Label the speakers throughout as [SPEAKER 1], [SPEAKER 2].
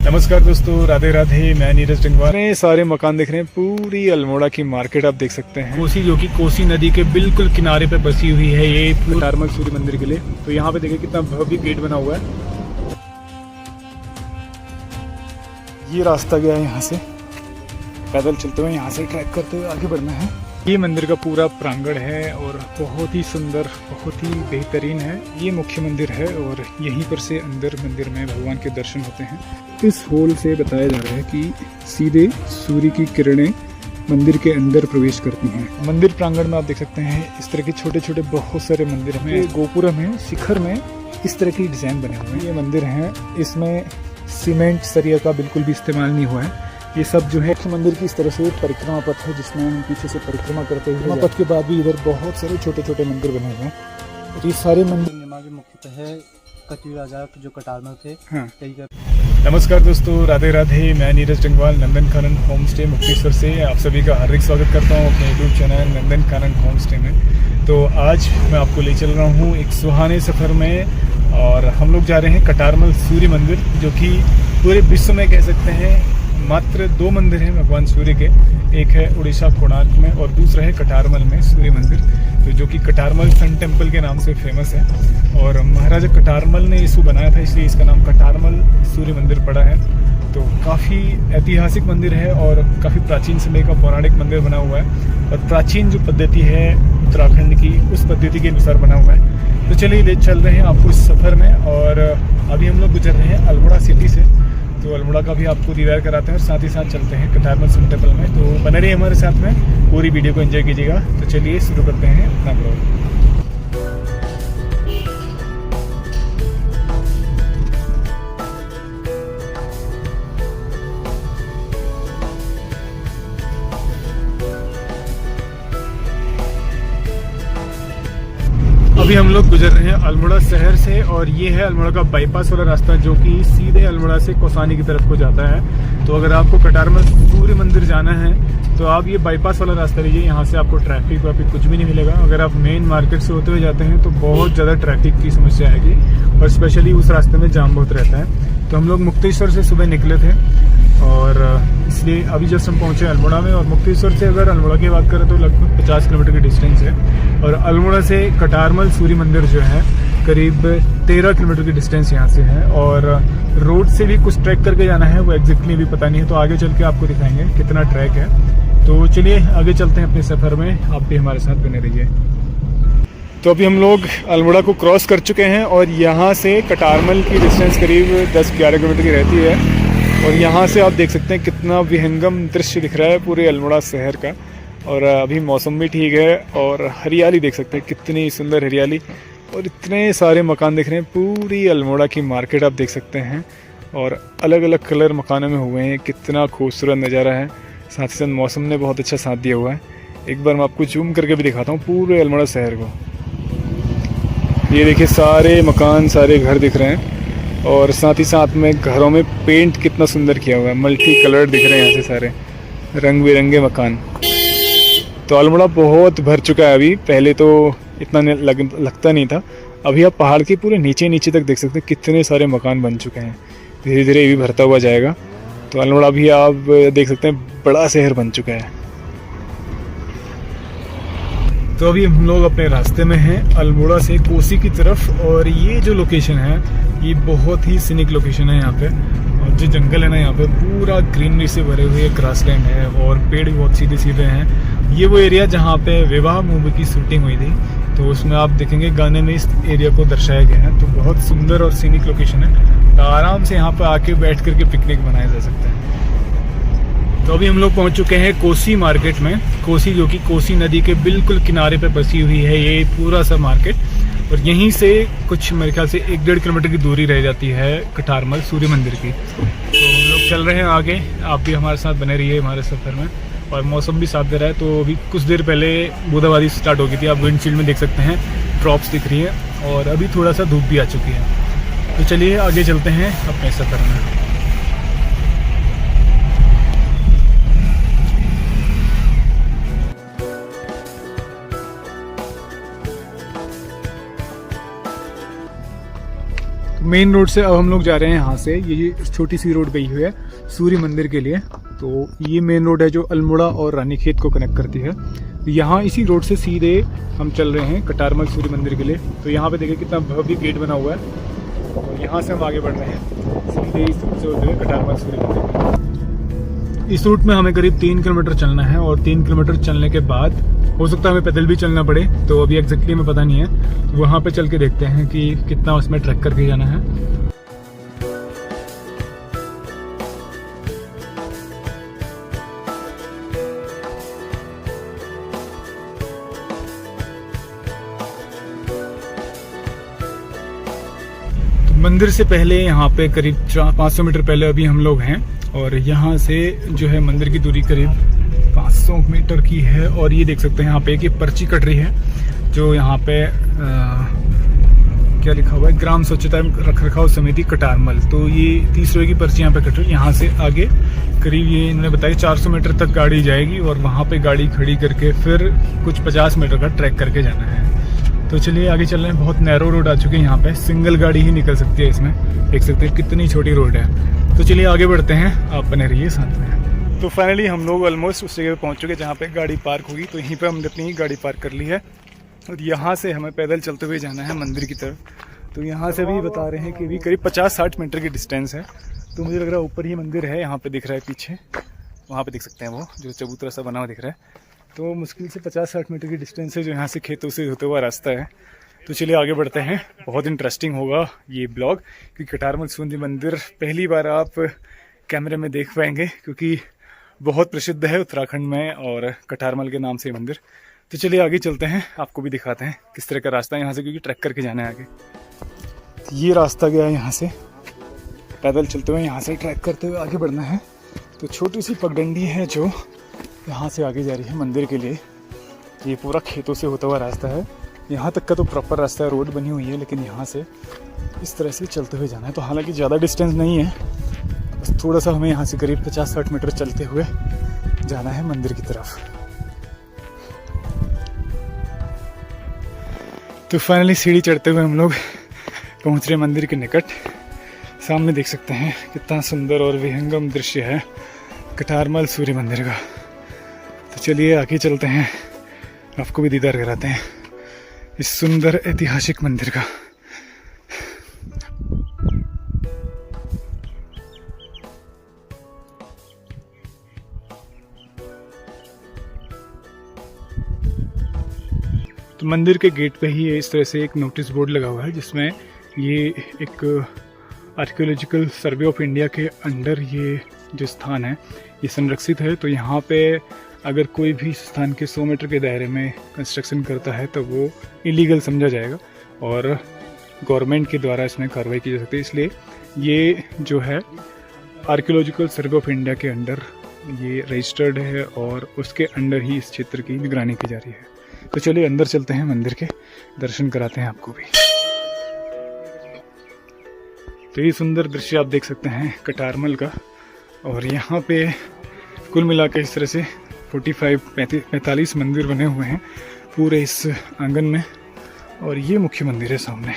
[SPEAKER 1] नमस्कार दोस्तों, राधे राधे। मैं नीरज टिंगवार। सारे मकान देख रहे हैं, पूरी अल्मोड़ा की मार्केट आप देख सकते हैं। कोसी जो कि कोसी नदी के बिल्कुल किनारे पे बसी हुई है, ये कटारमल सूर्य मंदिर के लिए। तो यहाँ पे देखिए कितना भव्य गेट बना हुआ है। ये रास्ता गया है, यहाँ से पैदल चलते हुए यहाँ से ट्रैक करते हुए आगे बढ़ना है। ये मंदिर का पूरा प्रांगण है और बहुत ही सुंदर, बहुत ही बेहतरीन है। ये मुख्य मंदिर है और यहीं पर से अंदर मंदिर में भगवान के दर्शन होते हैं। इस होल से बताया जा रहा है कि सीधे सूर्य की किरणें मंदिर के अंदर प्रवेश करती हैं। मंदिर प्रांगण में आप देख सकते हैं इस तरह के छोटे छोटे बहुत सारे मंदिर हैं। गोपुरम में, शिखर में इस तरह की डिजाइन बने हुए हैं। ये मंदिर है, इसमें सीमेंट सरिया का बिल्कुल भी इस्तेमाल नहीं हुआ है। ये सब जो है मंदिर की इस तरह से परिक्रमा पथ है, जिसमें हम पीछे से परिक्रमा करते हैं। पथ के बाद भी इधर बहुत सारे छोटे छोटे मंदिर बने हुए हैं। और ये सारे मंदिर
[SPEAKER 2] मुख्यतः है कचरी राजा जो कटारमल थे।
[SPEAKER 1] हाँ। नमस्कार दोस्तों, राधे राधे। मैं नीरज टिंगवाल नंदन कानन होम स्टे मुक्तेश्वर से आप सभी का हार्दिक स्वागत करता हूँ अपने YouTube channel Nandan Kanan home stay में। तो आज मैं आपको ले चल रहा हूँ एक सुहाने सफ़र में, और हम लोग जा रहे हैं कटारमल सूर्य मंदिर, जो कि पूरे विश्व में कह सकते हैं मात्र 2 मंदिर हैं भगवान सूर्य के। एक है उड़ीसा कोणार्क में और दूसरा है कटारमल में सूर्य मंदिर, तो जो कि कटारमल सन टेम्पल के नाम से फेमस है। और महाराजा कटारमल ने इसको बनाया था, इसलिए इसका नाम कटारमल सूर्य मंदिर पड़ा है। तो काफ़ी ऐतिहासिक मंदिर है और काफ़ी प्राचीन समय का पौराणिक मंदिर बना हुआ है। और प्राचीन जो पद्धति है उत्तराखंड की, उस पद्धति के अनुसार बना हुआ है। तो चलिए ले चल रहे हैं आपको इस सफ़र में। और अभी हम लोग गुजर रहे हैं अल्मोड़ा सिटी से, तो अल्मोड़ा का भी आपको दीदार कराते हैं और साथ ही साथ चलते हैं कटारमल सन टेम्पल में। तो बने रहिए हमारे साथ में, पूरी वीडियो को एंजॉय कीजिएगा। तो चलिए शुरू करते हैं अपना ब्लॉग। अभी हम लोग गुजर रहे हैं अल्मोड़ा शहर से, और ये है अल्मोड़ा का बाईपास वाला रास्ता, जो कि सीधे अल्मोड़ा से कौसानी की तरफ को जाता है। तो अगर आपको कटारमल सूर्य मंदिर जाना है तो आप ये बाईपास वाला रास्ता लीजिए। यहाँ से आपको ट्रैफिक वाफिक कुछ भी नहीं मिलेगा। अगर आप मेन मार्केट से होते हुए जाते हैं तो बहुत ज़्यादा ट्रैफिक की समस्या आएगी, और स्पेशली उस रास्ते में जाम बहुत रहता है। तो हम लोग मुक्तेश्वर से सुबह निकले थे, और इसलिए अभी जस्ट हम पहुंचे अल्मोड़ा में। और मुक्तेश्वर से अगर अल्मोड़ा की बात करें तो लगभग 50 किलोमीटर की डिस्टेंस है, और अल्मोड़ा से कटारमल सूर्य मंदिर जो है करीब 13 किलोमीटर की डिस्टेंस यहाँ से है। और रोड से भी कुछ ट्रैक करके जाना है, वो एग्जैक्टली भी पता नहीं है, तो आगे चल के आपको दिखाएंगे कितना ट्रैक है। तो चलिए आगे चलते हैं अपने सफ़र में, आप भी हमारे साथ बने रहिए। तो अभी हम लोग अल्मोड़ा को क्रॉस कर चुके हैं, और यहाँ से कटारमल की डिस्टेंस करीब 10-11 किलोमीटर की रहती है। और यहाँ से आप देख सकते हैं कितना विहंगम दृश्य दिख रहा है पूरे अल्मोड़ा शहर का। और अभी मौसम भी ठीक है, और हरियाली देख सकते हैं, कितनी सुंदर हरियाली, और इतने सारे मकान दिख रहे हैं। पूरी अल्मोड़ा की मार्केट आप देख सकते हैं, और अलग अलग कलर मकानों में हुए हैं। कितना खूबसूरत नज़ारा है। साथ ही साथ मौसम ने बहुत अच्छा साथ दिया हुआ है। एक बार मैं आपको जूम करके भी दिखाता हूँ पूरे अल्मोड़ा शहर को। ये देखिए सारे मकान, सारे घर दिख रहे हैं, और साथ ही साथ में घरों में पेंट कितना सुंदर किया हुआ है। मल्टी कलर दिख रहे हैं यहाँ से, सारे रंग बिरंगे मकान। तो अल्मोड़ा बहुत भर चुका है अभी, पहले तो इतना लगता नहीं था। अभी आप पहाड़ के पूरे नीचे नीचे तक देख सकते हैं कितने सारे मकान बन चुके हैं। धीरे धीरे ये भी भरता हुआ जाएगा। तो अल्मोड़ा भी आप देख सकते हैं बड़ा शहर बन चुका है। तो अभी हम लोग अपने रास्ते में हैं अल्मोड़ा से कोसी की तरफ, और ये जो लोकेशन है ये बहुत ही सीनिक लोकेशन है। यहाँ पे और जो जंगल है ना, यहाँ पे पूरा ग्रीनरी से भरे हुए ग्रासलैंड है, और पेड़ भी बहुत सीधे सीधे हैं। ये वो एरिया जहाँ पे विवाह मूवी की शूटिंग हुई थी, तो उसमें आप देखेंगे गाने में इस एरिया को दर्शाया गया है। तो बहुत सुंदर और सीनिक लोकेशन है, तो आराम से यहाँ पर आके बैठ करके पिकनिक बनाया जा सकता है। तो अभी हम लोग पहुंच चुके हैं कोसी मार्केट में। कोसी जो कि कोसी नदी के बिल्कुल किनारे पे बसी हुई है ये पूरा सा मार्केट, और यहीं से कुछ मेरे ख्याल से 1-1.5 किलोमीटर की दूरी रह जाती है कटारमल सूर्य मंदिर की। तो हम लोग चल रहे हैं आगे, आप भी हमारे साथ बने रहिए हमारे सफ़र में। और मौसम भी साथ दे रहा है। तो अभी कुछ देर पहले बूंदाबांदी स्टार्ट हो गई थी, आप विंडशील्ड में देख सकते हैं ड्रॉप्स दिख रही है, और अभी थोड़ा सा धूप भी आ चुकी है। तो चलिए आगे चलते हैं अपने सफ़र में। मेन रोड से अब हम लोग जा रहे हैं यहाँ से, ये छोटी सी रोड गई हुई है सूर्य मंदिर के लिए। तो ये मेन रोड है जो अल्मोड़ा और रानीखेत को कनेक्ट करती है। यहाँ इसी रोड से सीधे हम चल रहे हैं कटारमल सूर्य मंदिर के लिए। तो यहाँ पे देखिए कितना भव्य गेट बना हुआ है और यहाँ से हम आगे बढ़ रहे हैं सीधे इस रूट से होते हुए कटारमल सूर्य मंदिर। इस रूट में हमें करीब 3 किलोमीटर चलना है और 3 किलोमीटर चलने के बाद हो सकता है हमें पैदल भी चलना पड़े, तो अभी एग्जैक्टली हमें पता नहीं है। वहाँ पे चल के देखते हैं कि कितना उसमें ट्रैक करके जाना है। मंदिर से पहले यहाँ पे करीब 500 मीटर पहले अभी हम लोग हैं और यहाँ से जो है मंदिर की दूरी करीब 500 मीटर की है। और ये देख सकते हैं यहाँ पे एक पर्ची कट रही है जो यहाँ पे क्या लिखा हुआ है, ग्राम स्वच्छता रख रखाव समिति कटारमल। तो ये 30 रुपये की पर्ची यहाँ पे कट रही है। यहाँ से आगे करीब ये इन्होंने बताया 400 मीटर तक गाड़ी जाएगी और वहाँ पे गाड़ी खड़ी करके फिर कुछ 50 मीटर का ट्रैक करके जाना है। तो चलिए आगे चल रहे हैं। बहुत नैरो रोड आ चुके हैं यहाँ पे, सिंगल गाड़ी ही निकल सकती है इसमें। देख सकते हैं कितनी छोटी रोड है। तो चलिए आगे बढ़ते हैं, आप बने रहिए साथ में। तो फाइनली हम लोग ऑलमोस्ट उस जगह पे पहुँच चुके जहाँ पे गाड़ी पार्क होगी। तो यहीं पे हमने अपनी ही गाड़ी पार्क कर ली है और यहाँ से हमें पैदल चलते हुए जाना है मंदिर की तरफ। तो यहाँ से भी बता रहे हैं कि भी करीब 50-60 मीटर की डिस्टेंस है। तो मुझे लग रहा है ऊपर ही मंदिर है, यहाँ पे दिख रहा है पीछे, वहाँ पे देख सकते हैं वो जो चबूतरा सा बना हुआ दिख रहा है। तो मुश्किल से 50-60 मीटर की डिस्टेंस है जो यहाँ से खेतों से होते हुआ रास्ता है। तो चलिए आगे बढ़ते हैं। बहुत इंटरेस्टिंग होगा ये ब्लॉग क्योंकि कटारमल सूर्य मंदिर पहली बार आप कैमरे में देख पाएंगे क्योंकि बहुत प्रसिद्ध है उत्तराखंड में और कटारमल के नाम से मंदिर। तो चलिए आगे चलते हैं, आपको भी दिखाते हैं किस तरह का रास्ता है यहाँ से, क्योंकि ट्रैक करके जाना है आगे। ये रास्ता गया है यहाँ से, पैदल चलते हुए यहाँ से ट्रैक करते हुए आगे बढ़ना है। तो छोटी सी पगडंडी है जो यहाँ से आगे जा रही है मंदिर के लिए। ये पूरा खेतों से होता हुआ रास्ता है, यहाँ तक का तो प्रॉपर रास्ता है, रोड बनी हुई है, लेकिन यहाँ से इस तरह से चलते हुए जाना है। तो हालांकि ज़्यादा डिस्टेंस नहीं है, बस थोड़ा सा हमें यहाँ से करीब 50-60 मीटर चलते हुए जाना है मंदिर की तरफ। तो फाइनली सीढ़ी चढ़ते हुए हम लोग पहुँच रहे मंदिर के निकट। सामने देख सकते हैं कितना सुंदर और विहंगम दृश्य है कटारमल सूर्य मंदिर का। तो चलिए आगे चलते हैं, आपको भी दीदार कराते हैं इस सुंदर ऐतिहासिक मंदिर का। तो मंदिर के गेट पे ही इस तरह से एक नोटिस बोर्ड लगा हुआ है जिसमें ये एक आर्कियोलॉजिकल सर्वे ऑफ इंडिया के अंडर ये जो स्थान है ये संरक्षित है। तो यहाँ पे अगर कोई भी स्थान के 100 मीटर के दायरे में कंस्ट्रक्शन करता है तो वो इलीगल समझा जाएगा और गवर्नमेंट के द्वारा इसमें कार्रवाई की जा सकती है। इसलिए ये जो है आर्कियोलॉजिकल सर्वे ऑफ इंडिया के अंडर ये रजिस्टर्ड है और उसके अंडर ही इस क्षेत्र की निगरानी की जा रही है। तो चलिए अंदर चलते हैं, मंदिर के दर्शन कराते हैं आपको भी। तो ये सुंदर दृश्य आप देख सकते हैं कटारमल का। और यहाँ पे कुल मिला के इस तरह से 45 मंदिर बने हुए हैं पूरे इस आंगन में। और ये मुख्य मंदिर है सामने,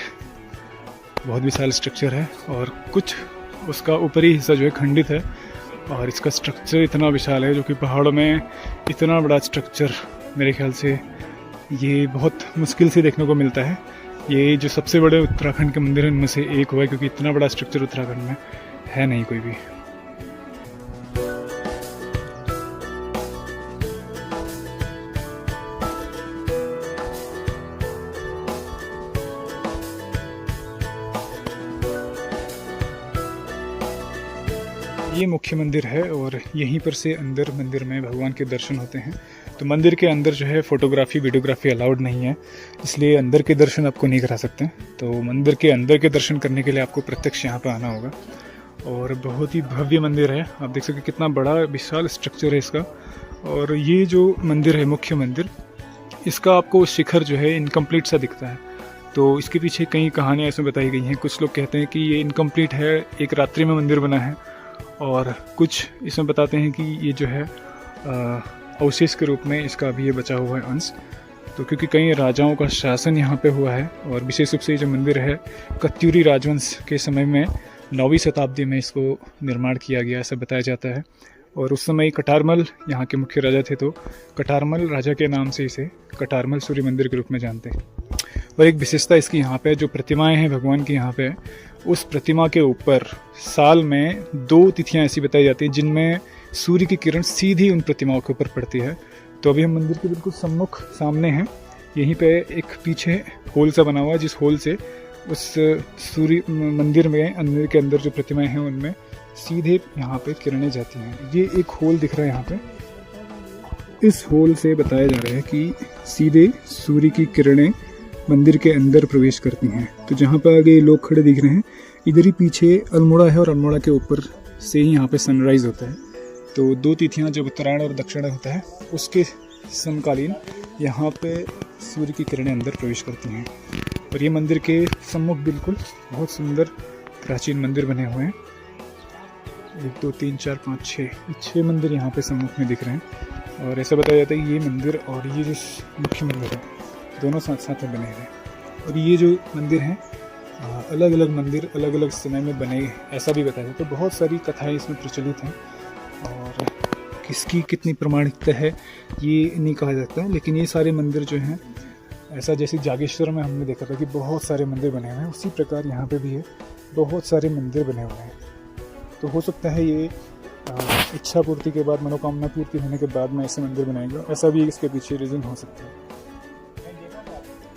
[SPEAKER 1] बहुत विशाल स्ट्रक्चर है और कुछ उसका ऊपरी हिस्सा जो है खंडित है। और इसका स्ट्रक्चर इतना विशाल है जो कि पहाड़ों में इतना बड़ा स्ट्रक्चर मेरे ख्याल से ये बहुत मुश्किल से देखने को मिलता है। ये जो सबसे बड़े उत्तराखंड के मंदिर इनमें से एक हुआ है क्योंकि इतना बड़ा स्ट्रक्चर उत्तराखंड में है नहीं कोई भी। ये मुख्य मंदिर है और यहीं पर से अंदर मंदिर में भगवान के दर्शन होते हैं। तो मंदिर के अंदर जो है फोटोग्राफी वीडियोग्राफी अलाउड नहीं है, इसलिए अंदर के दर्शन आपको नहीं करा सकते। तो मंदिर के अंदर के दर्शन करने के लिए आपको प्रत्यक्ष यहाँ पर आना होगा। और बहुत ही भव्य मंदिर है, आप देख सकते कितना बड़ा विशाल स्ट्रक्चर है इसका। और ये जो मंदिर है मुख्य मंदिर, इसका आपको शिखर जो है इनकम्प्लीट सा दिखता है। तो इसके पीछे कई कहानियाँ इसमें बताई गई हैं। कुछ लोग कहते हैं कि ये इनकम्प्लीट है, एक रात्रि में मंदिर बना है। और कुछ इसमें बताते हैं कि ये जो है अवशेष के रूप में इसका अभी ये बचा हुआ है अंश। तो क्योंकि कई राजाओं का शासन यहाँ पे हुआ है और विशेष रूप से जो मंदिर है कत्यूरी राजवंश के समय में 9वीं शताब्दी में इसको निर्माण किया गया ऐसा बताया जाता है। और उस समय कटारमल यहाँ के मुख्य राजा थे, तो कटारमल राजा के नाम से इसे कटारमल सूर्य मंदिर के रूप में जानते हैं। और एक विशेषता इसकी यहाँ पे जो प्रतिमाएं हैं भगवान की यहाँ पे, उस प्रतिमा के ऊपर साल में 2 तिथियां ऐसी बताई जाती हैं जिनमें सूर्य की किरण सीधी उन प्रतिमाओं के ऊपर पड़ती है। तो अभी हम मंदिर के बिल्कुल सम्मुख सामने हैं, यहीं पे एक पीछे होल सा बना हुआ है जिस होल से उस सूर्य मंदिर के अंदर जो प्रतिमाएं हैं उनमें सीधे यहाँ पे किरणें जाती हैं। ये एक होल दिख रहा है यहाँ पे, इस होल से बताया जा रहा है कि सीधे सूर्य की किरणें मंदिर के अंदर प्रवेश करती हैं। तो जहाँ पर आगे लोग खड़े दिख रहे हैं इधर ही पीछे अल्मोड़ा है और अल्मोड़ा के ऊपर से ही यहाँ पे सनराइज होता है। तो 2 तिथियाँ जब उत्तरायण और दक्षिण होता है उसके समकालीन यहाँ पे सूर्य की किरणें अंदर प्रवेश करती हैं। और ये मंदिर के सम्मुख बिल्कुल बहुत सुंदर प्राचीन मंदिर बने हुए हैं। 1 2 3 4 5 6 मंदिर यहाँ पे सम्मुख में दिख रहे हैं। और ऐसा बताया जाता है कि ये मंदिर और ये जो मुख्य मंदिर है दोनों साथ साथ में बने हुए हैं। और ये जो मंदिर हैं अलग अलग मंदिर अलग अलग समय में बने ऐसा भी बताया जाता है। तो बहुत सारी कथाएं इसमें प्रचलित हैं और किसकी कितनी प्रामाणिकता है ये नहीं कहा जाता है। लेकिन ये सारे मंदिर जो हैं ऐसा जैसे जागेश्वर में हमने देखा था कि बहुत सारे मंदिर बने हुए हैं, उसी प्रकार यहाँ पे भी है बहुत सारे मंदिर बने हुए हैं। तो हो सकता है ये इच्छा पूर्ति के बाद मनोकामना पूर्ति होने के बाद में ऐसे मंदिर बनाएंगे, ऐसा भी इसके पीछे रीज़न हो सकता है।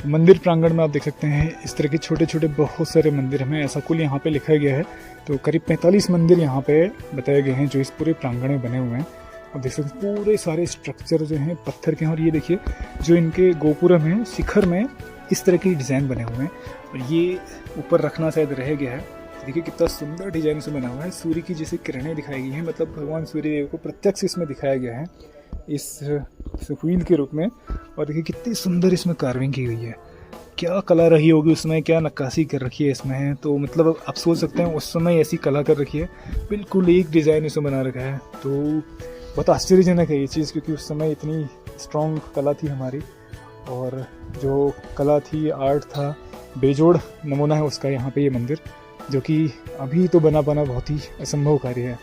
[SPEAKER 1] मंदिर प्रांगण में आप देख सकते हैं इस तरह के छोटे छोटे बहुत सारे मंदिर हमें ऐसा कुल यहाँ पे लिखा गया है। तो करीब 45 मंदिर यहाँ पे बताए गए हैं जो इस पूरे प्रांगण में बने हुए हैं। और देख सकते हैं पूरे सारे स्ट्रक्चर जो हैं पत्थर के हैं। और ये देखिए जो इनके गोपुरम है शिखर में इस तरह की डिज़ाइन बने हुए हैं और ये ऊपर रखना शायद रह गया है। देखिए कितना सुंदर डिजाइन से बना हुआ है। सूर्य की जैसे किरणें दिखाई गई हैं, मतलब भगवान सूर्य देव को प्रत्यक्ष इसमें दिखाया गया है इस व्हील के रूप में। और देखिए कितनी सुंदर इसमें कार्विंग की गई है, क्या कला रही होगी उसमें, क्या नक्काशी कर रखी है इसमें। तो मतलब आप सोच सकते हैं उस समय ऐसी कला कर रखी है, बिल्कुल एक डिज़ाइन इसमें बना रखा है। तो बहुत आश्चर्यजनक है ये चीज़, क्योंकि उस समय इतनी स्ट्रॉन्ग कला थी हमारी और जो कला थी आर्ट था बेजोड़ नमूना है उसका यहाँ पे ये मंदिर, जो कि अभी तो बना बहुत ही असंभव कार्य है।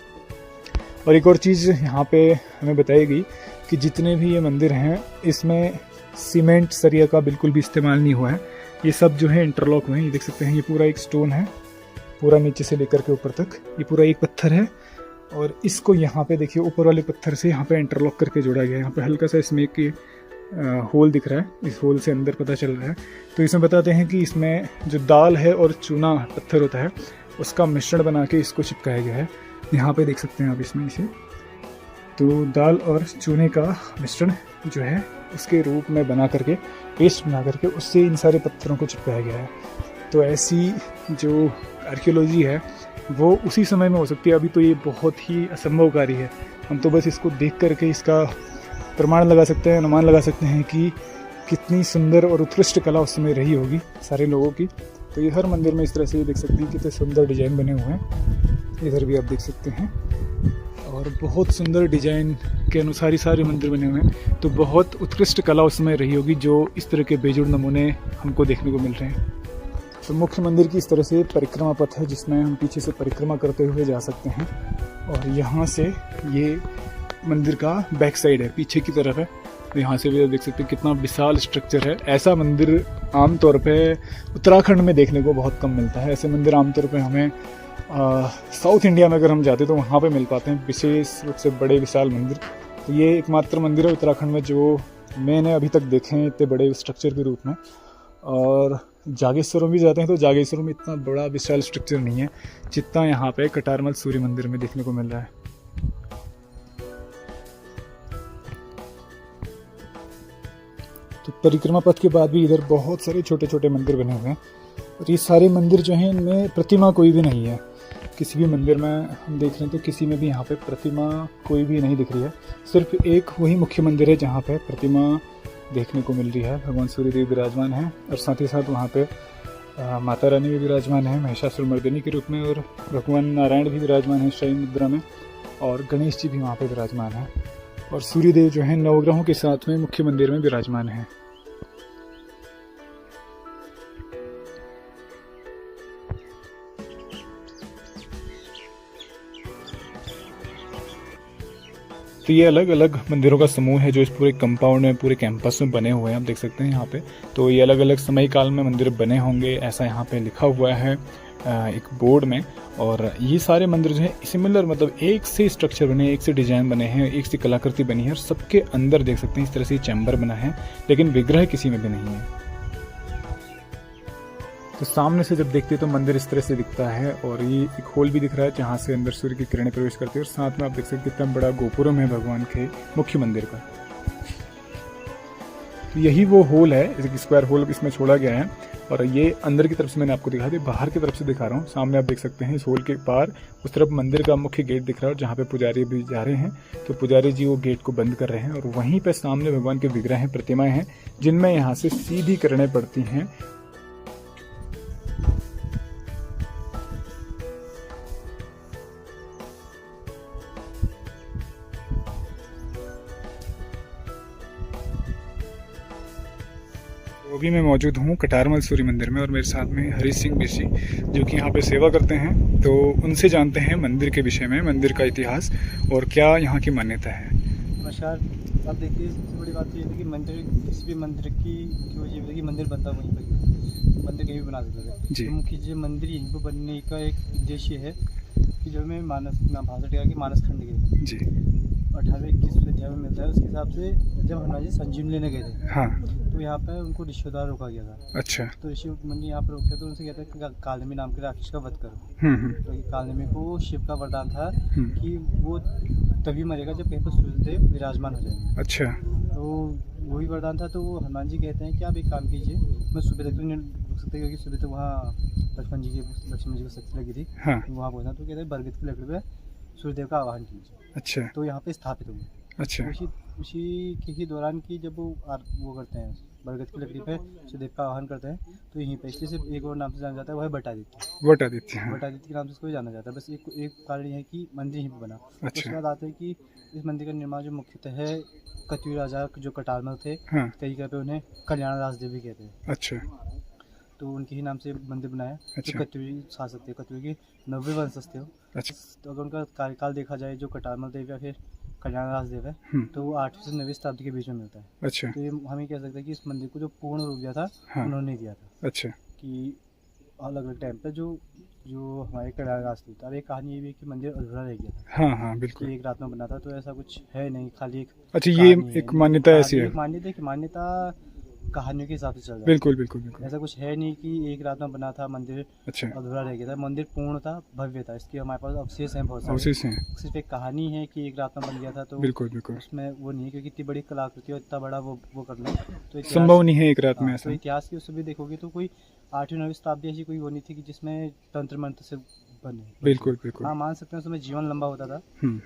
[SPEAKER 1] और एक और चीज़ यहाँ पे हमें बताई गई कि जितने भी ये मंदिर हैं इसमें सीमेंट सरिया का बिल्कुल भी इस्तेमाल नहीं हुआ है। ये सब जो है इंटरलॉक हुए हैं। ये देख सकते हैं ये पूरा एक स्टोन है, पूरा नीचे से लेकर के ऊपर तक ये पूरा एक पत्थर है। और इसको यहाँ पे देखिए ऊपर वाले पत्थर से यहाँ पे इंटरलॉक करके जोड़ा गया है। यहाँ पे हल्का सा इसमें एक होल दिख रहा है, इस होल से अंदर पता चल रहा है। तो इसमें बताते हैं कि इसमें जो दाल है और चूना पत्थर होता है उसका मिश्रण बना के इसको चिपकाया गया है। यहाँ पे देख सकते हैं आप इसमें इसे, तो दाल और चूने का मिश्रण जो है उसके रूप में बना करके पेस्ट बना करके उससे इन सारे पत्थरों को चिपकाया गया है। तो ऐसी जो आर्कियोलॉजी है वो उसी समय में हो सकती है। अभी तो ये बहुत ही असंभव कार्य है, हम तो बस इसको देख करके इसका प्रमाण लगा सकते हैं, अनुमान लगा सकते हैं कि कितनी सुंदर और उत्कृष्ट कला उस समय रही होगी सारे लोगों की। तो ये हर मंदिर में इस तरह से देख सकते हैं कितने सुंदर डिजाइन बने हुए हैं। इधर भी आप देख सकते हैं और बहुत सुंदर डिजाइन के अनुसार ही सारे मंदिर बने हुए हैं। तो बहुत उत्कृष्ट कला उस समय रही होगी जो इस तरह के बेजोड़ नमूने हमको देखने को मिल रहे हैं। तो मुख्य मंदिर की इस तरह से परिक्रमा पथ है जिसमें हम पीछे से परिक्रमा करते हुए जा सकते हैं। और यहाँ से ये मंदिर का बैक साइड है, पीछे की तरफ है। तो यहाँ से भी आप देख सकते हैं कितना विशाल स्ट्रक्चर है। ऐसा मंदिर आमतौर पे उत्तराखंड में देखने को बहुत कम मिलता है। ऐसे मंदिर आमतौर पे हमें साउथ इंडिया में अगर हम जाते तो वहाँ पे मिल पाते हैं विशेष रूप से बड़े विशाल मंदिर। तो ये एकमात्र मंदिर है उत्तराखंड में जो मैंने अभी तक देखे हैं इतने बड़े स्ट्रक्चर के रूप में। और जागेश्वर में भी जाते हैं तो जागेश्वर में इतना बड़ा विशाल स्ट्रक्चर नहीं है जितना यहाँ पे कटारमल सूर्य मंदिर में देखने को मिल रहा है। तो परिक्रमा पथ के बाद भी इधर बहुत सारे छोटे छोटे मंदिर बने हुए हैं। और ये सारे मंदिर जो हैं इनमें प्रतिमा कोई भी नहीं है। किसी भी मंदिर में हम देख रहे हैं तो किसी में भी यहाँ पे प्रतिमा कोई भी नहीं दिख रही है। सिर्फ एक वही मुख्य मंदिर है जहाँ पे प्रतिमा देखने को मिल रही है। भगवान सूर्यदेव विराजमान है और साथ ही साथ वहाँ पे माता रानी भी विराजमान है महिषासुर मर्दिनी के रूप में। और भगवान नारायण भी विराजमान है शयन मुद्रा में और गणेश जी भी वहाँ पे विराजमान है। और सूर्यदेव जो है नवग्रहों के साथ में मुख्य मंदिर में विराजमान है। तो ये अलग अलग मंदिरों का समूह है जो इस पूरे कंपाउंड में, पूरे कैंपस में बने हुए हैं। आप देख सकते हैं यहाँ पे। तो ये अलग अलग समय काल में मंदिर बने होंगे, ऐसा यहाँ पे लिखा हुआ है एक बोर्ड में। और ये सारे मंदिर जो है सिमिलर, मतलब एक से स्ट्रक्चर बने, एक से डिजाइन बने हैं, एक से कलाकृति बनी है, और सबके अंदर देख सकते हैं इस तरह से चैम्बर बना है, लेकिन विग्रह किसी में भी नहीं है। तो सामने से जब देखते हैं तो मंदिर इस तरह से दिखता है, और ये एक होल भी दिख रहा है जहाँ से अंदर सूर्य की किरणें प्रवेश करती है, और साथ में आप देख सकते हैं कितना बड़ा गोपुरम है भगवान के मुख्य मंदिर का। तो यही वो होल है, एक स्क्वायर होल इसमें छोड़ा गया है, और ये अंदर की तरफ से मैंने आपको दिखा दिया, बाहर की तरफ से दिखा रहा हूँ। सामने आप देख सकते हैं इस होल के पार उस तरफ मंदिर का मुख्य गेट दिख रहा है, और जहाँ पे पुजारी भी जा रहे हैं, तो पुजारी जी वो गेट को बंद कर रहे हैं, और वहीं पे सामने भगवान के विग्रह हैं, प्रतिमाएं हैं, जिनमें यहाँ से सीधी किरणें पड़ती हैं। तो अभी मैं मौजूद हूँ कटारमल सूर्य मंदिर में, और मेरे साथ में हरीश सिंह बिशी जो कि यहाँ पे सेवा करते हैं। तो उनसे जानते हैं मंदिर के विषय में, मंदिर का इतिहास और क्या यहाँ की मान्यता है।
[SPEAKER 2] नमस्कार। अब देखिए, सबसे बड़ी बात ये है कि मंदिर, किसी भी मंदिर की वजह है कि मंदिर बनता वहीं पर, मंदिर कहीं भी बना सकते हैं जी। तो मुख्य जो मंदिर यहीं पर बनने का एक उद्देश्य है कि जो हमें मानस भाषा के मानस खंड के जी 1821 अध्याय में मिलता है। उसके हिसाब से जब हनुमान जी संजीवनी लेने गए थे, हाँ, तो यहाँ पे उनको ऋषि द्वारा रोका गया था। अच्छा। तो ऋषि मुनि यहाँ पर रोकते तो उनसे कहते हैं कि कालनेमी नाम के राक्षस का वध करो। तो कालनेमी को शिव का वरदान था कि वो तभी मरेगा जब कहीं पर सूर्यदेव विराजमान हो जाएंगे। अच्छा। तो वही वरदान था। तो वो हनुमान जी कहते हैं कि आप एक काम कीजिए, मैं सुबह तक तो नहीं रुक सकते क्योंकि सुबह तक वहाँ लक्ष्मण जी को शक्ति लगी थी, हाँ, वहाँ पहुँचना। तो कहते हैं बरगद की लकड़ी पे सूर्यदेव का आवाहन कीजिए। अच्छा। तो यहाँ पे स्थापित हुए। अच्छा। उसी के ही दौरान की जब वो करते हैं बरगद की लकड़ी पे सूर्यदेव का आवाहन करते हैं, तो यहीं पे इसलिए सिर्फ एक और नाम से जाना जाता है, वह है बटादित्य। बटादित्य, हाँ। बटादित्य के नाम से इसको जाना जाता है। बस एक कारण ये है कि मंदिर यहीं पे बना। अच्छा। उसके बाद आते हैं कि इस मंदिर का निर्माण जो मुख्यतः है कत्यूरी राजा जो कटारमल थे, हाँ, कई पे उन्हें कल्याण राज देवी कहते हैं। अच्छा। तो उनके ही नाम से मंदिर बनाया। अच्छा। जो कत्यूरी शासक थे, कत्यूरी के 90 वंशज थे। अच्छा। तो अगर उनका कार्यकाल देखा जाए जो कटारमल देव या फिर कल्याण राज देव है, तो वो 8वीं से 9वीं शताब्दी के बीच में मिलता है। अच्छा। तो ये हम ये कह सकते हैं कि इस मंदिर को जो पूर्ण रूप दिया था, हाँ, उन्होंने दिया था। अच्छा। कि अलग अलग टाइम पे जो हमारे कल्याण राज थे। अब एक कहानी ये भी है कि मंदिर अधूरा रह गया था। हाँ हाँ बिल्कुल। एक रात में बना था, तो ऐसा कुछ है नहीं, खाली एक। अच्छा, ये एक मान्यता ऐसी है। मान्यता कहानियों के हिसाब से चल रहा है। बिल्कुल बिल्कुल बिल्कुल। ऐसा कुछ है नहीं कि एक रात में बना था मंदिर। अच्छा। अधूरा रह गया था। मंदिर पूर्ण था, भव्य था। इसके हमारे पास अवशेष हैं, बहुत सारे अवशेष हैं। सिर्फ एक कहानी है कि एक रात में बन गया था, तो बिल्कुल बिल्कुल उसमें वो नहीं है, क्योंकि इतनी बड़ी कलाकृति और इतना बड़ा वो करना तो संभव नहीं है एक रात में। ऐसा तो इतिहास की उससे भी देखोगे तो कोई 8वीं 9वीं शताब्दी ऐसी कोई वो नहीं थी कि जिसमें तंत्र मंत्र से बने। बिल्कुल बिल्कुल। हाँ, मान सकते हैं उसमें जीवन लंबा होता था।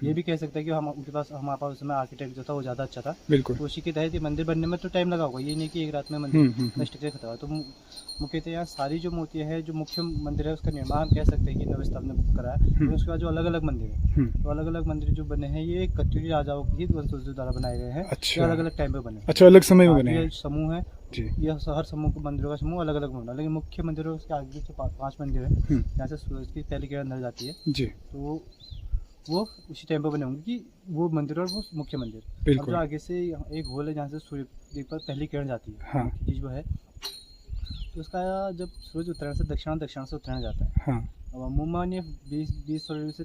[SPEAKER 2] ये भी कह सकते हैं कि हमारे पास उसमें आर्किटेक्ट जो था वो ज़्यादा अच्छा था। बिल्कुल। तो उसी के तहत मंदिर बनने में तो टाइम लगा होगा, ये नहीं कि एक रात में मंदिर स्ट्रक्चर खत्म हुआ। तो मुख्यतः यहाँ सारी जो मूर्तियाँ हैं, जो मुख्य मंदिर है उसका निर्माण हम कह सकते हैं कि 9वीं शताब्दी में करा है। उसके बाद जो अलग अलग मंदिर है, तो अलग अलग मंदिर जो बने हैं ये कत्यूरी राजाओं की वंशजों द्वारा बनाए गए हैं। अच्छा। अलग अलग टाइम पे बने। अच्छा, अलग समय में बने समूह है जी। यह हर समूह को मंदिरों का समूह अलग अलग बना, लेकिन मुख्य मंदिरों के आगे जो 5 मंदिर है जहाँ से सूरज की पहली किरण अंदर जाती है जी, तो वो उसी टाइम पर बने होंगे कि वो मंदिर और वो मुख्य मंदिर। बिल्कुल। जो आगे से एक होल है जहाँ से सूर्य पर पहली किरण जाती है, हाँ, चीज वो है। तो उसका जब सूरज उत्तरायण से दक्षिण से उत्तरायण जाता है, हाँ, अब अमूमन ये 20 फरवरी से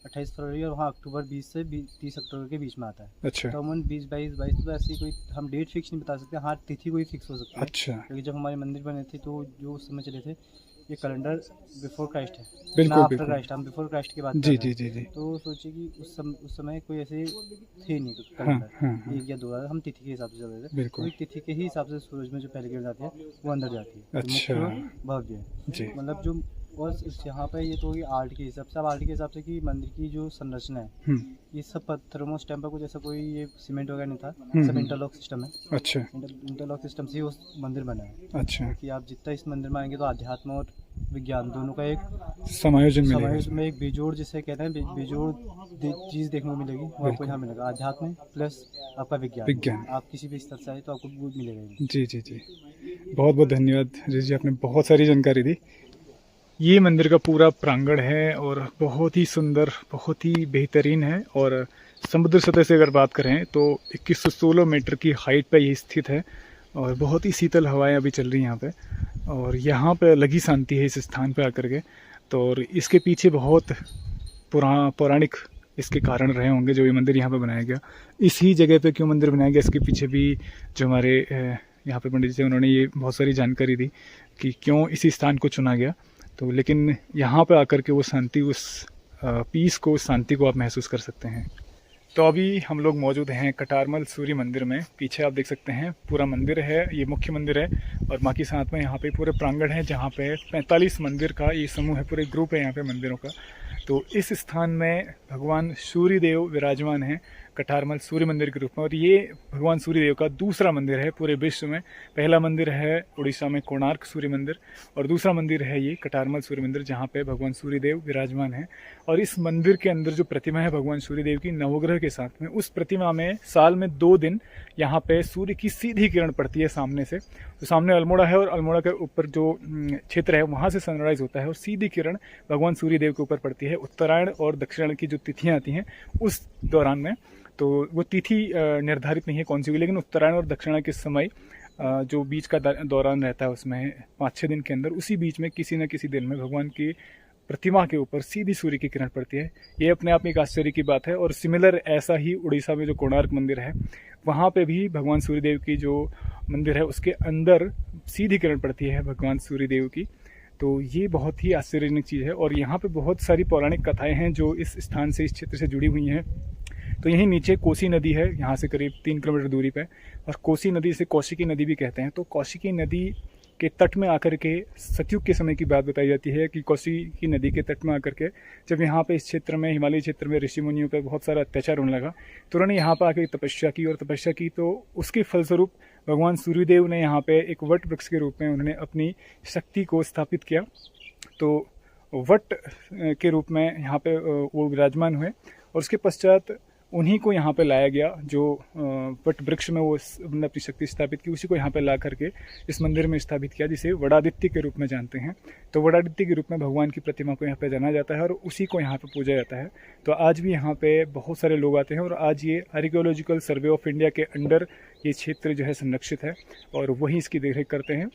[SPEAKER 2] 28 फरवरी और वहाँ अक्टूबर 20 से 30 अक्टूबर के बीच में आता है। अच्छा। तो अमूमन 20-22 तो ऐसी कोई हम डेट फिक्स नहीं बता सकते। हाँ, तिथि कोई फिक्स हो सकती है। अच्छा। क्योंकि जब हमारे मंदिर बने थे तो जो उस समय चले थे, ये कैलेंडर बिफोर क्राइस्ट है। बिल्कुल आफ्टर क्राइस्ट, हम बिफोर क्राइस्ट की बात जी जी जी जी। तो सोचिए कि उस समय कोई ऐसे थे नहीं कुछ कैलेंडर, हाँ, एक या 2 हम तिथि के हिसाब से चल रहे थे। बिल्कुल। तिथि के ही हिसाब से सूरज में जो पहले गिर जाती है वो अंदर जाती है। अच्छा। भव्य जी, मतलब जो। और यहाँ पे ये तो होगी आर्ट के हिसाब से। अब आर्ट के हिसाब से कि मंदिर की जो संरचना है ये सब पत्थरों में, उस टाइम पर कुछ ऐसा कोई ये सीमेंट वगैरह नहीं था, सब इंटरलॉक सिस्टम है। अच्छा। इंटरलॉक सिस्टम से उस मंदिर बना है। अच्छा। कि आप जितना इस मंदिर में आएंगे तो अध्यात्म और विज्ञान दोनों का एक समायोजन में एक बेजोड़ जिसे कहते हैं, बेजोड़ चीज़ देखने को मिलेगी वो आपको यहाँ मिलेगा। अध्यात्म प्लस आपका विज्ञान। आप किसी भी स्तर से आए तो आपको वो मिलेगा। जी जी जी, बहुत बहुत धन्यवाद जी, आपने बहुत सारी जानकारी दी। ये मंदिर का पूरा प्रांगण है और बहुत ही सुंदर, बहुत ही बेहतरीन है। और
[SPEAKER 1] समुद्र सतह से अगर बात करें तो 2116 मीटर की हाइट पे ये स्थित है और बहुत ही शीतल हवाएं अभी चल रही हैं यहाँ पे। और यहाँ पे लगी शांति है इस स्थान पे आकर के। तो और इसके पीछे बहुत पौराणिक इसके कारण रहे होंगे जो ये मंदिर यहाँ पे बनाया गया। इसी जगह पे क्यों मंदिर बनाया गया, इसके पीछे भी जो हमारे यहाँ पे पंडित जी उन्होंने ये बहुत सारी जानकारी दी कि क्यों इसी स्थान को चुना गया। तो लेकिन यहाँ पे आकर के वो शांति, उस पीस को, उस शांति को आप महसूस कर सकते हैं। तो अभी हम लोग मौजूद हैं कटारमल सूर्य मंदिर में। पीछे आप देख सकते हैं पूरा मंदिर है, ये मुख्य मंदिर है और बाकी साथ में यहाँ पे पूरे प्रांगण है जहाँ पे 45 मंदिर का ये समूह है, पूरे ग्रुप है यहाँ पे मंदिरों का। तो इस स्थान में भगवान सूर्य देव विराजमान हैं कटारमल सूर्य मंदिर के रूप में। और ये भगवान सूर्य देव का दूसरा मंदिर है पूरे विश्व में। पहला मंदिर है उड़ीसा में कोणार्क सूर्य मंदिर और दूसरा मंदिर है ये कटारमल सूर्य मंदिर जहाँ पे भगवान सूर्य देव विराजमान हैं। और इस मंदिर के अंदर जो प्रतिमा है भगवान सूर्य देव की नवग्रह के साथ में, उस प्रतिमा में साल में 2 दिन यहाँ पे सूर्य की सीधी किरण पड़ती है सामने से। तो सामने अल्मोड़ा है और अल्मोड़ा के ऊपर जो क्षेत्र है वहाँ से सनराइज होता है और सीधी किरण भगवान सूर्य देव के ऊपर पड़ती है। उत्तरायण और दक्षिणायन की जो तिथियाँ आती हैं उस दौरान में, तो वो तिथि निर्धारित नहीं है कौन सी हुई, लेकिन उत्तरायण और दक्षिणायन के समय जो बीच का दौरान रहता है उसमें 5-6 दिन के अंदर, उसी बीच में किसी न किसी दिन में भगवान की प्रतिमा के ऊपर सीधी सूर्य की किरण पड़ती है। ये अपने आप में एक आश्चर्य की बात है। और सिमिलर ऐसा ही उड़ीसा में जो कोणार्क मंदिर है वहाँ पे भी भगवान सूर्य देव की जो मंदिर है उसके अंदर सीधी किरण पड़ती है भगवान सूर्य देव की। तो ये बहुत ही आश्चर्यजनक चीज़ है। और यहाँ पे बहुत सारी पौराणिक कथाएं हैं जो इस स्थान से, इस क्षेत्र से जुड़ी हुई हैं। तो यहीं नीचे कोसी नदी है, यहाँ से करीब 3 किलोमीटर दूरी पे, और कोसी नदी से कौशिकी नदी भी कहते हैं। तो कौशिकी नदी के तट में आकर के सतयुग के समय की बात बताई जाती है कि कौशिकी नदी के तट में आकर के जब यहाँ पे इस क्षेत्र में, हिमालय क्षेत्र में ऋषि मुनियों पर बहुत सारा अत्याचार होने लगा तो उन्होंने यहाँ पर आकर तपस्या की। और तपस्या की तो उसके फलस्वरूप भगवान सूर्यदेव ने यहाँ पे एक वट वृक्ष के रूप में उन्होंने अपनी शक्ति को स्थापित किया। तो वट के रूप में यहाँ पे वो विराजमान हुए और उसके पश्चात उन्हीं को यहाँ पे लाया गया, जो वट वृक्ष में वो उन्होंने अपनी शक्ति स्थापित की, उसी को यहाँ पे ला करके इस मंदिर में स्थापित किया, जिसे वडादित्य के रूप में जानते हैं। तो वडादित्य के रूप में भगवान की प्रतिमा को यहाँ पे जाना जाता है और उसी को यहाँ पे पूजा जाता है। तो आज भी यहाँ पे बहुत सारे लोग आते हैं और आज ये आर्कियोलॉजिकल सर्वे ऑफ इंडिया के अंडर ये क्षेत्र जो है संरक्षित है और वहीं इसकी देखरेख करते हैं।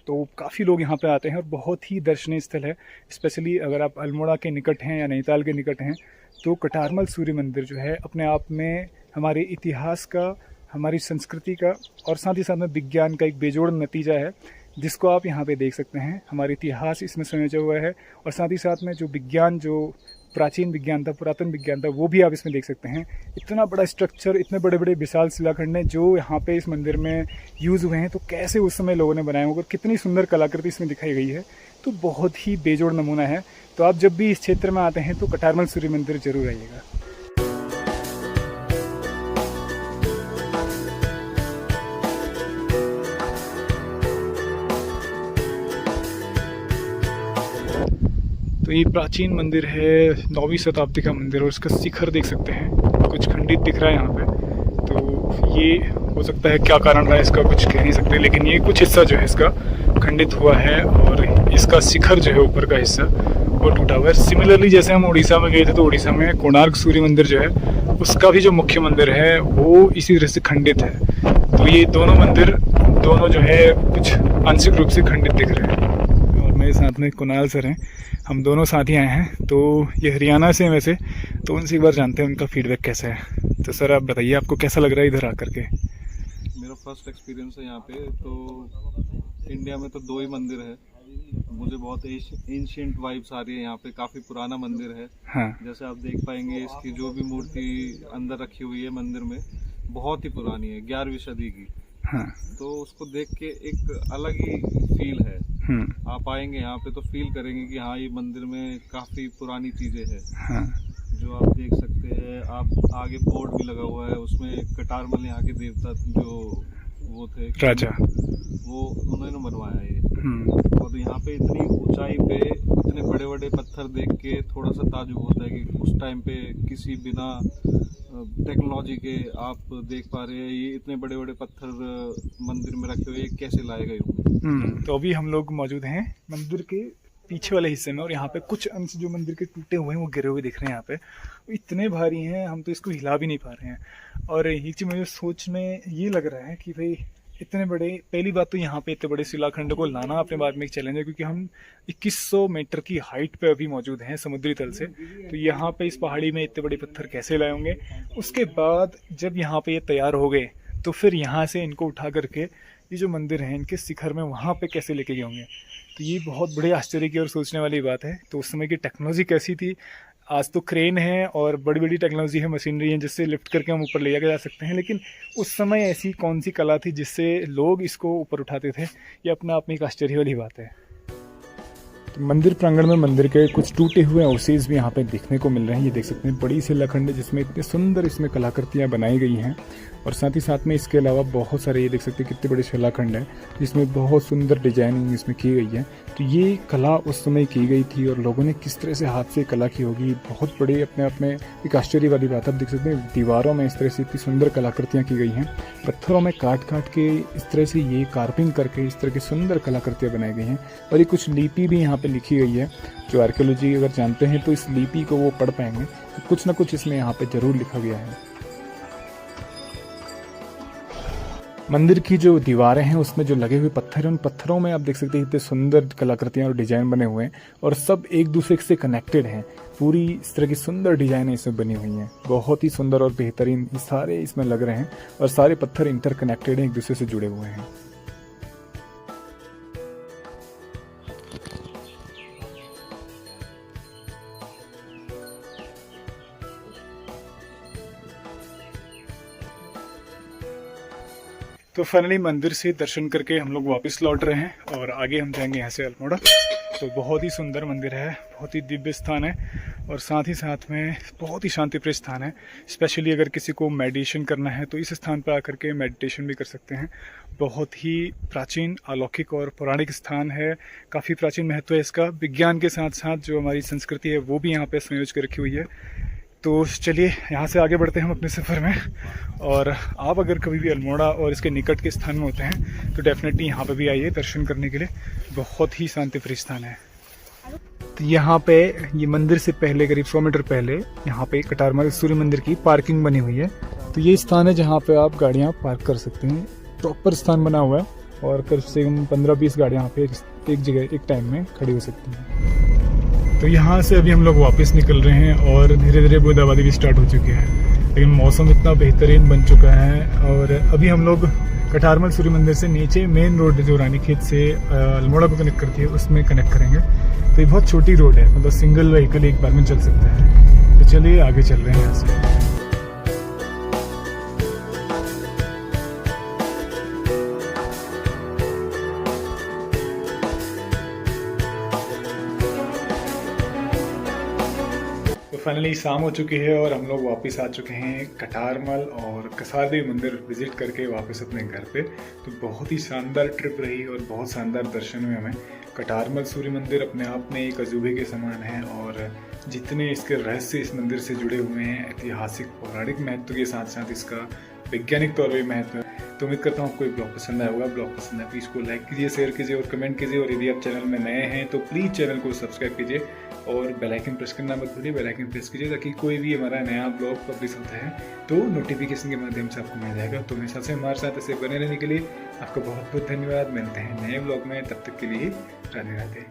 [SPEAKER 1] तो काफ़ी लोग यहाँ पे आते हैं और बहुत ही दर्शनीय स्थल है। स्पेशली अगर आप अल्मोड़ा के निकट हैं या नैनीताल के निकट हैं तो कटारमल सूर्य मंदिर जो है अपने आप में हमारे इतिहास का, हमारी संस्कृति का और साथ ही साथ में विज्ञान का एक बेजोड़ नतीजा है, जिसको आप यहाँ पे देख सकते हैं। हमारा इतिहास इसमें संयोजा हुआ है और साथ ही साथ में जो विज्ञान, जो प्राचीन विज्ञान था, पुरातन विज्ञान था, वो भी आप इसमें देख सकते हैं। इतना बड़ा स्ट्रक्चर, इतने बड़े बड़े विशाल शिलाखंड हैं जो यहाँ पे इस मंदिर में यूज़ हुए हैं। तो कैसे उस समय लोगों ने बनाए होंगे, कितनी सुंदर कलाकृति इसमें दिखाई गई है। तो बहुत ही बेजोड़ नमूना है। तो आप जब भी इस क्षेत्र में आते हैं तो कटारमल सूर्य मंदिर जरूर आइएगा। तो ये प्राचीन मंदिर है, 9वीं शताब्दी का मंदिर और इसका शिखर देख सकते हैं, कुछ खंडित दिख रहा है यहाँ पे। तो ये हो सकता है क्या कारण रहा है इसका कुछ कह नहीं सकते, लेकिन ये कुछ हिस्सा जो है इसका खंडित हुआ है और इसका शिखर जो है ऊपर का हिस्सा वो टूटा हुआ है। सिमिलरली जैसे हम उड़ीसा में गए थे तो उड़ीसा में कोणार्क सूर्य मंदिर जो है उसका भी जो मुख्य मंदिर है वो इसी तरह से खंडित है। तो ये दोनों मंदिर, दोनों जो है कुछ आंशिक रूप से खंडित दिख रहे हैं। और मेरे साथ में कुणाल सर हैं, हम दोनों साथ ही आए हैं। तो ये हरियाणा से वैसे, तो उनसे एक बार जानते हैं उनका फीडबैक कैसा है। तो सर आप बताइए, आपको कैसा लग रहा है इधर आकर के?
[SPEAKER 3] मेरा फर्स्ट एक्सपीरियंस है यहाँ पे। तो इंडिया में तो 2 ही मंदिर है, मुझे बहुत एंशिएंट वाइब्स आ रही है यहाँ पे। काफ़ी पुराना मंदिर है।
[SPEAKER 1] हाँ। जैसे
[SPEAKER 3] आप देख पाएंगे इसकी जो भी मूर्ति अंदर रखी हुई है मंदिर में बहुत ही पुरानी है, 11वीं सदी की।
[SPEAKER 1] हाँ।
[SPEAKER 3] तो उसको देख के एक अलग ही फील है। आप आएंगे यहाँ पे तो फील करेंगे कि हाँ ये मंदिर में काफ़ी पुरानी चीज़ें हैं।
[SPEAKER 1] हाँ।
[SPEAKER 3] जो आप देख सकते हैं, आप आगे बोर्ड भी लगा हुआ है, उसमें कटारमल यहाँ के देवता जो वो थे
[SPEAKER 1] राजा,
[SPEAKER 3] वो उन्होंने बनवाया ये। और यहाँ पे इतनी ऊंचाई पे इतने बड़े बड़े पत्थर देख के थोड़ा सा ताज्जुब होता है कि उस टाइम पे किसी बिना टेक्नोलॉजी के आप देख पा रहे हैं ये इतने बड़े बड़े पत्थर मंदिर में रखे हुए कैसे लाए गए होंगे।
[SPEAKER 1] तो अभी हम लोग मौजूद हैं मंदिर के पीछे वाले हिस्से में, और यहाँ पे कुछ अंश जो मंदिर के टूटे हुए हैं वो गिरे हुए दिख रहे हैं। यहाँ पे वो इतने भारी हैं, हम तो इसको हिला भी नहीं पा रहे हैं। और ये चीज़ मुझे सोच में ये लग रहा है कि भाई इतने बड़े, पहली बात तो यहाँ पे इतने बड़े शिलाखंड को लाना अपने बाद में एक चैलेंज है, क्योंकि हम 2100 मीटर की हाइट पे अभी मौजूद हैं समुद्री तल से। तो यहाँ पे इस पहाड़ी में इतने बड़े पत्थर कैसे लाए होंगे। उसके बाद जब यहाँ पे ये तैयार हो गए तो फिर यहाँ से इनको उठा करके ये जो मंदिर हैं इनके शिखर में वहाँ पे कैसे लेके गए होंगे। तो ये बहुत बड़े आश्चर्य की और सोचने वाली बात है। तो उस समय की टेक्नोलॉजी कैसी थी। आज तो क्रेन है और बड़ी बड़ी टेक्नोलॉजी है, मशीनरी है जिससे लिफ्ट करके हम ऊपर ले जाके जा सकते हैं, लेकिन उस समय ऐसी कौन सी कला थी जिससे लोग इसको ऊपर उठाते थे। ये अपने आप में एक आश्चर्य वाली बात है। तो मंदिर प्रांगण में मंदिर के कुछ टूटे हुए अवशेष भी यहाँ पे देखने को मिल रहे हैं। ये देख सकते हैं बड़ी शिलाखंड जिसमें इतने सुंदर इसमें कलाकृतियाँ बनाई गई हैं, और साथ ही साथ में इसके अलावा बहुत सारे, ये देख सकते हैं कितने बड़े शिलाखंड है जिसमें बहुत सुंदर डिजाइनिंग इसमें की गई है। तो ये कला उस समय की गई थी और लोगों ने किस तरह से हाथ से कला की होगी, बहुत बड़ी अपने आप में एक आश्चर्य वाली बात है। आप देख सकते हैं दीवारों में इस तरह से इतनी सुंदर कलाकृतियाँ की गई हैं, पत्थरों में काट काट के इस तरह से ये कार्विंग करके इस तरह की सुंदर कलाकृतियाँ बनाई गई हैं। और ये कुछ लिपि भी यहाँ पे लिखी गई है, जो आर्कियोलॉजी अगर जानते हैं तो इस लिपि को वो पढ़ पाएंगे। तो कुछ ना कुछ इसमें यहाँ पे जरूर लिखा गया है। मंदिर की जो दीवारें हैं उसमें जो लगे हुए पत्थर हैं, उन पत्थरों में आप देख सकते हैं इतने सुंदर कलाकृतियाँ और डिजाइन बने हुए हैं, और सब एक दूसरे से कनेक्टेड हैं। पूरी इस तरह की सुंदर डिजाइनें इसमें बनी हुई हैं, बहुत ही सुंदर और बेहतरीन सारे इसमें लग रहे हैं, और सारे पत्थर इंटरकनेक्टेड हैं, एक दूसरे से जुड़े हुए हैं। तो फाइनली मंदिर से दर्शन करके हम लोग वापस लौट रहे हैं, और आगे हम जाएंगे यहाँ से अल्मोड़ा। तो बहुत ही सुंदर मंदिर है, बहुत ही दिव्य स्थान है, और साथ ही साथ में बहुत ही शांतिप्रिय स्थान है। स्पेशली अगर किसी को मेडिटेशन करना है तो इस स्थान पर आकर के मेडिटेशन भी कर सकते हैं। बहुत ही प्राचीन, अलौकिक और पौराणिक स्थान है, काफ़ी प्राचीन महत्व है इसका। विज्ञान के साथ साथ जो हमारी संस्कृति है वो भी यहाँ पे संयोज कर रखी हुई है। तो चलिए यहाँ से आगे बढ़ते हैं हम अपने सफ़र में। और आप अगर कभी भी अल्मोड़ा और इसके निकट के स्थान में होते हैं तो डेफिनेटली यहाँ पे भी आइए दर्शन करने के लिए, बहुत ही शांतिप्रिय स्थान है। तो यहाँ पे ये मंदिर से पहले करीब 100 मीटर पहले यहाँ पे कटारमल सूर्य मंदिर की पार्किंग बनी हुई है। तो ये स्थान है जहाँ पे आप गाड़ियाँ पार्क कर सकते हैं, प्रॉपर स्थान बना हुआ है, और कम से कम 15-20 गाड़ियाँ यहाँ पे एक जगह एक टाइम में खड़ी हो सकती हैं। तो यहाँ से अभी हम लोग वापस निकल रहे हैं, और धीरे धीरे बूंदाबांदी भी स्टार्ट हो चुकी है, लेकिन मौसम इतना बेहतरीन बन चुका है। और अभी हम लोग कटारमल सूर्य मंदिर से नीचे मेन रोड जो रानीखेत से अल्मोड़ा को कनेक्ट करती है उसमें कनेक्ट करेंगे। तो ये बहुत छोटी रोड है, मतलब सिंगल व्हीकल एक बार में चल सकता है। तो चलिए आगे चल रहे हैं यहाँ से। फाइनली शाम हो चुकी है और हम लोग वापस आ चुके हैं कटारमल और कसार देवी मंदिर विजिट करके वापस अपने घर पे। तो बहुत ही शानदार ट्रिप रही और बहुत शानदार दर्शन हुए हमें। कटारमल सूर्य मंदिर अपने आप में एक अजूबे के समान है, और जितने इसके रहस्य इस मंदिर से जुड़े हुए हैं, ऐतिहासिक पौराणिक महत्व के साथ साथ इसका वैज्ञानिक तौर पर महत्व है। तो उम्मीद करता हूँ आपको ब्लॉग पसंद आया होगा। ब्लॉग पसंद है प्लीज़ को लाइक कीजिए, शेयर कीजिए और कमेंट कीजिए। और यदि आप चैनल में नए हैं तो प्लीज़ चैनल को सब्सक्राइब कीजिए और बेल आइकन प्रेस करना मत भूलिए। बेल आइकन प्रेस कीजिए ताकि कोई भी हमारा नया ब्लॉग पब्लिश होता है तो नोटिफिकेशन के माध्यम से आपको मिल जाएगा। तो हमेशा से हमारे साथ ऐसे बने रहने के लिए आपका बहुत बहुत धन्यवाद। मिलते हैं नए ब्लॉग में, तब तक के लिए राधे राधे।